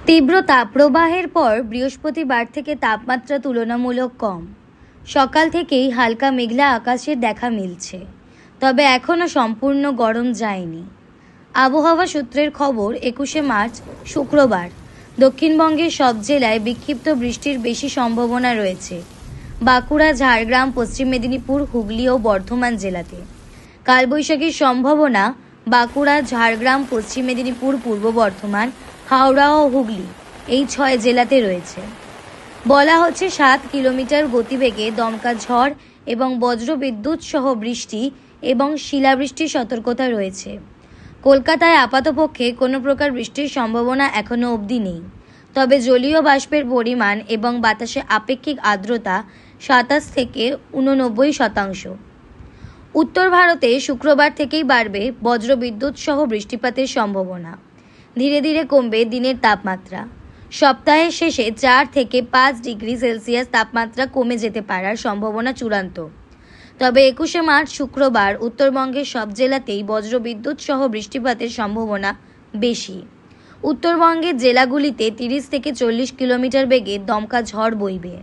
তীব্র তাপপ্রবাহের পর বৃহস্পতিবার থেকে তাপমাত্রা তুলনামূলক কম। সকাল থেকেই হালকা মেঘলা আকাশের দেখা মিলছে, তবে এখনও সম্পূর্ণ গরম যায়নি। আবহাওয়া সূত্রের খবর, 21শে মার্চ শুক্রবার দক্ষিণবঙ্গের সব জেলায় বিক্ষিপ্ত বৃষ্টির বেশি সম্ভাবনা রয়েছে। বাঁকুড়া, ঝাড়গ্রাম, পশ্চিম মেদিনীপুর, হুগলি ও বর্ধমান জেলাতে কালবৈশাখীর সম্ভাবনা। বাঁকুড়া, ঝাড়গ্রাম, পশ্চিম মেদিনীপুর, পূর্ব বর্ধমান, হাওড়া ও হুগলি এই 6 জেলাতে রয়েছে। বলা হচ্ছে 7 কিলোমিটার গতিবেগে দমকা ঝড় এবং বজ্রবিদ্যুৎ সহ বৃষ্টি এবং শিলাবৃষ্টির সতর্কতা রয়েছে। কলকাতায় আপাতপক্ষে কোনো প্রকার বৃষ্টির সম্ভাবনা এখনও অবধি নেই, তবে জলীয় বাষ্পের পরিমাণ এবং বাতাসে আপেক্ষিক আর্দ্রতা 27 থেকে 89%। উত্তর ভারতে শুক্রবার থেকেই বাড়বে বজ্রবিদ্যুৎ সহ বৃষ্টিপাতের সম্ভাবনা। ধীরে ধীরে কমবে দিনের তাপমাত্রা। সপ্তাহের শেষে 4 থেকে 5 ডিগ্রি সেলসিয়াস তাপমাত্রা কমে যেতে পারার সম্ভাবনা চূড়ান্ত। তবে 21শে মার্চ শুক্রবার উত্তরবঙ্গের সব জেলাতেই বজ্রবিদ্যুৎ সহ বৃষ্টিপাতের সম্ভাবনা বেশি। উত্তরবঙ্গের জেলাগুলিতে 30 থেকে 40 কিলোমিটার বেগে দমকা ঝড় বইবে।